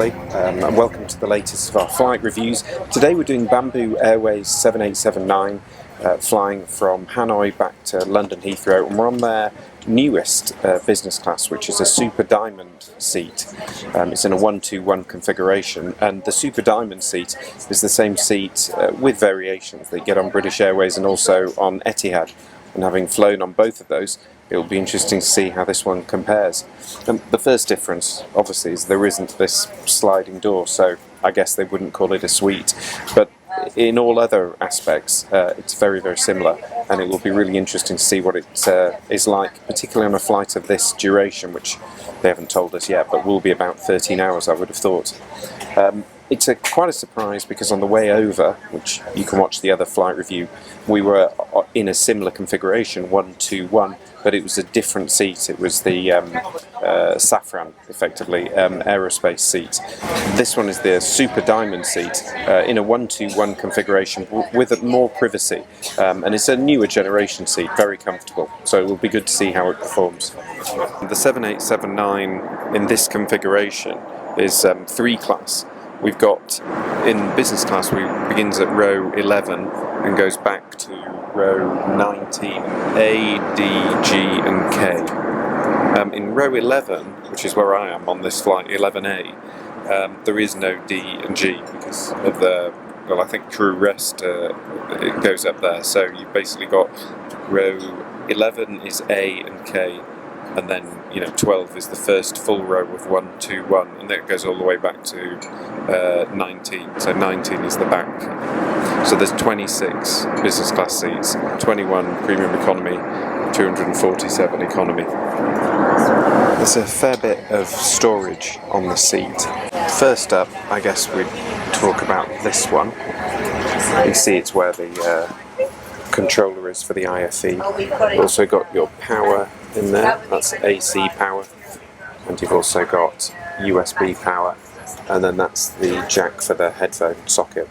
Otley, and welcome to the latest of our flight reviews. Today we're doing Bamboo Airways 787-9, flying from Hanoi back to London Heathrow, and we're on their newest business class, which is a Super Diamond seat. It's in a 1-2-1 configuration, and the Super Diamond seat is the same seat with variations that you get on British Airways and also on Etihad. And having flown on both of those, it will be interesting to see how this one compares. The first difference, obviously, is there isn't this sliding door, so I guess they wouldn't call it a suite. But in all other aspects, it's very, very similar, and it will be really interesting to see what it is like, particularly on a flight of this duration, which they haven't told us yet, but will be about 13 hours, I would have thought. It's quite a surprise because on the way over, which you can watch the other flight review, we were in a similar configuration, 1-2-1, but it was a different seat. It was the Safran, effectively, aerospace seat. This one is the Super Diamond seat in a 1-2-1 configuration with more privacy, and it's a newer generation seat, very comfortable, so it will be good to see how it performs. The 787-9 in this configuration is 3 class. We've got, in business class, we begins at row 11 and goes back to row 19, A, D, G and K. In row 11, which is where I am on this flight, 11A, there is no D and G because of the, well, I think crew rest, it goes up there. So you've basically got row 11 is A and K, and then 12 is the first full row of 1-2-1, and then it goes all the way back to 19. So 19 is the back. So there's 26 business class seats, 21 premium economy, 247 economy. There's a fair bit of storage on the seat. First up, I guess we'd talk about this one. You see it's where the controller is for the IFE. Also got your power in there, that's AC power, and you've also got USB power, and then that's the jack for the headphone socket.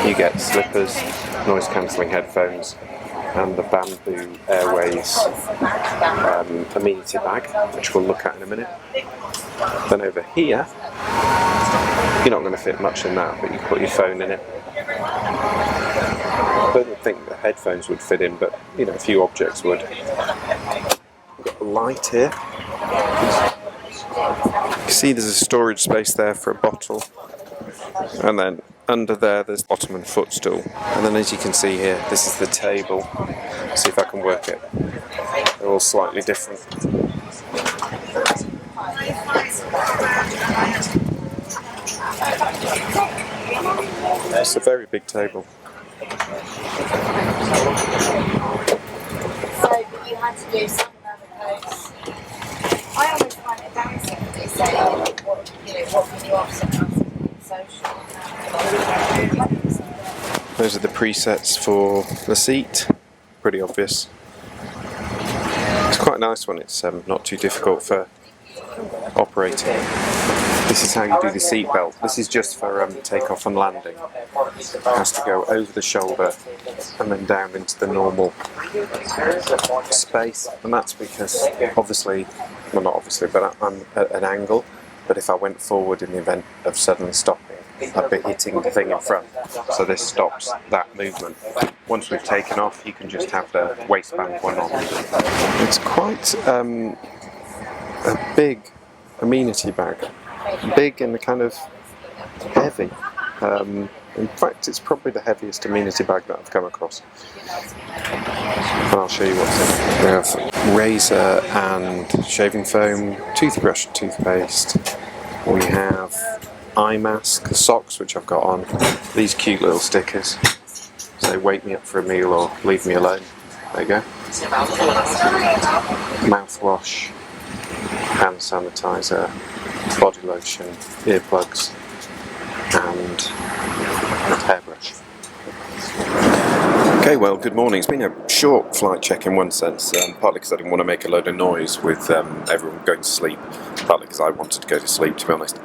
You get slippers, noise cancelling headphones, and the Bamboo Airways amenity bag, which we'll look at in a minute. Then over here, you're not going to fit much in that, but you can put your phone in it. I don't think the headphones would fit in, but a few objects would. We've got a light here. You can see there's a storage space there for a bottle, and then under there's Ottoman footstool, and then as you can see here, this is the table. See if I can work it. They're all slightly different. It's a very big table. So you had to do some codes. I always find it embarrassing when they say, what can you ask social? Those are the presets for the seat. Pretty obvious. It's quite a nice one. It's not too difficult for operating. This is how you do the seat belt. This is just for takeoff and landing. It has to go over the shoulder and then down into the normal space, and that's because obviously, well not obviously, but I'm at an angle, but if I went forward in the event of suddenly stopping, I'd be hitting the thing in front, so this stops that movement. Once we've taken off, you can just have the waistband one on. It's quite a big amenity bag. Big and kind of heavy. In fact, it's probably the heaviest amenity bag that I've come across. And I'll show you what's in it. We have razor and shaving foam, toothbrush, toothpaste. We have eye mask, socks, which I've got on. These cute little stickers. Say wake me up for a meal or leave me alone. There you go. Mouthwash, hand sanitizer, body lotion, earplugs, and a hairbrush. Okay, well, good morning. It's been a short flight check in one sense, partly because I didn't want to make a load of noise with everyone going to sleep, partly because I wanted to go to sleep, to be honest.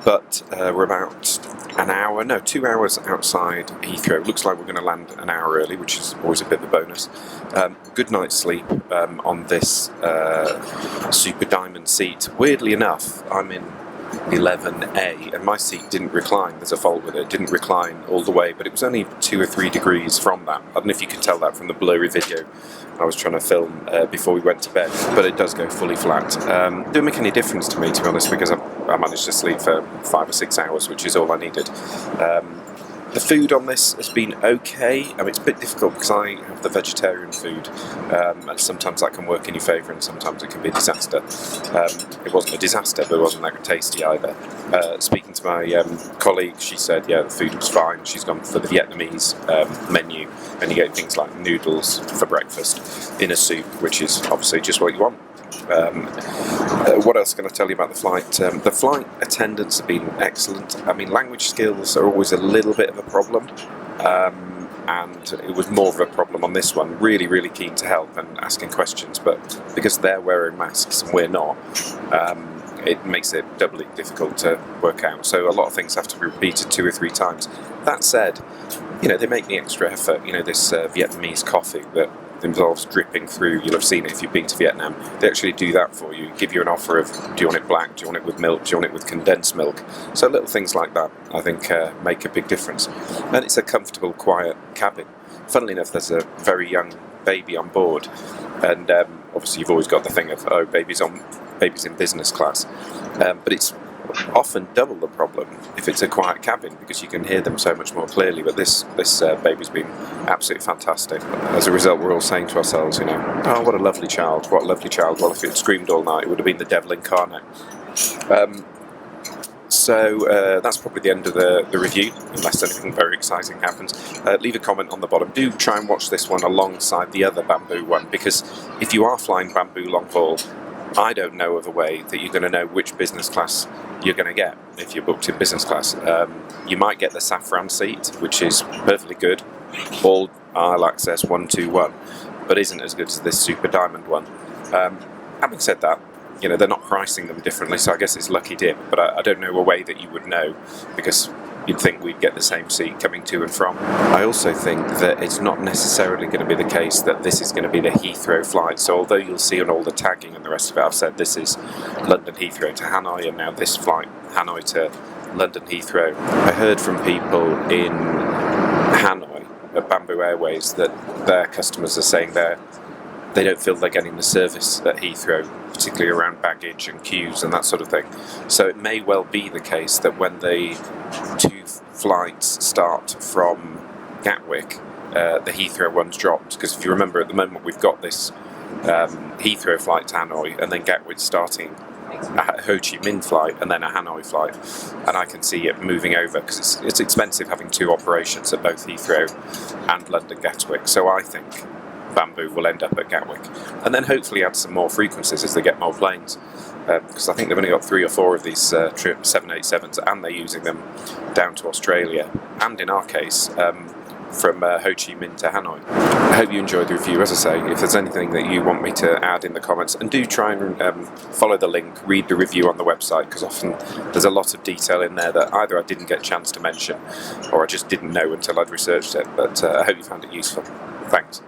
But we're about an hour, no, 2 hours outside Heathrow. Looks like we're going to land an hour early, which is always a bit of a bonus. Good night's sleep on this Super Diamond seat. Weirdly enough, I'm in 11A and my seat didn't recline. There's a fault with it. It didn't recline all the way, but it was only 2 or 3 degrees from that. I don't know if you can tell that from the blurry video I was trying to film before we went to bed, but it does go fully flat. Didn't make any difference to me, to be honest, because I managed to sleep for 5 or 6 hours, which is all I needed. The food on this has been okay. I mean, it's a bit difficult because I have the vegetarian food, and sometimes that can work in your favour and sometimes it can be a disaster. It wasn't a disaster, but it wasn't that tasty either. Speaking to my colleague, she said, yeah, the food was fine. She's gone for the Vietnamese menu, and you get things like noodles for breakfast in a soup, which is obviously just what you want. What else can I tell you about the flight? The flight attendants have been excellent. I mean, language skills are always a little bit of a problem, and it was more of a problem on this one. Really, really keen to help and asking questions, but because they're wearing masks and we're not, it makes it doubly difficult to work out. So a lot of things have to be repeated 2 or 3 times. That said, you know, they make the extra effort. You know, this Vietnamese coffee that involves dripping through, you'll have seen it if you've been to Vietnam. They actually do that for you, give you an offer of, do you want it black, do you want it with milk, do you want it with condensed milk? So little things like that, I think, make a big difference. And it's a comfortable, quiet cabin. Funnily enough, there's a very young baby on board, and obviously you've always got the thing of, oh, baby's in business class, but it's often double the problem if it's a quiet cabin, because you can hear them so much more clearly. But this baby's been absolutely fantastic. As a result, we're all saying to ourselves, you know, oh, what a lovely child, what a lovely child. Well, if it had screamed all night, it would have been the devil incarnate. So that's probably the end of the review, unless anything very exciting happens. Leave a comment on the bottom. Do try and watch this one alongside the other Bamboo one, because if you are flying Bamboo long haul, I don't know of a way that you're going to know which business class you're going to get if you're booked in business class. You might get the saffron seat, which is perfectly good, all aisle access 121, but isn't as good as this Super Diamond one. Having said that, you know, they're not pricing them differently, so I guess it's lucky dip, but I don't know a way that you would know, because you'd think we'd get the same seat coming to and from. I also think that it's not necessarily going to be the case that this is going to be the Heathrow flight. So although you'll see on all the tagging and the rest of it, I've said this is London Heathrow to Hanoi, and now this flight, Hanoi to London Heathrow. I heard from people in Hanoi at Bamboo Airways that their customers are saying they don't feel they're getting the service at Heathrow, particularly around baggage and queues and that sort of thing. So it may well be the case that when the 2 flights start from Gatwick, the Heathrow one's dropped. Because if you remember, at the moment we've got this Heathrow flight to Hanoi, and then Gatwick starting a Ho Chi Minh flight and then a Hanoi flight, and I can see it moving over because it's expensive having 2 operations at both Heathrow and London Gatwick. So I think Bamboo will end up at Gatwick, and then hopefully add some more frequencies as they get more planes, because I think they've only got 3 or 4 of these 787s, and they're using them down to Australia, and in our case from Ho Chi Minh to Hanoi. I hope you enjoyed the review. As I say, if there's anything that you want me to add in the comments, and do try and follow the link, read the review on the website, because often there's a lot of detail in there that either I didn't get a chance to mention or I just didn't know until I'd researched it. But I hope you found it useful. Thanks.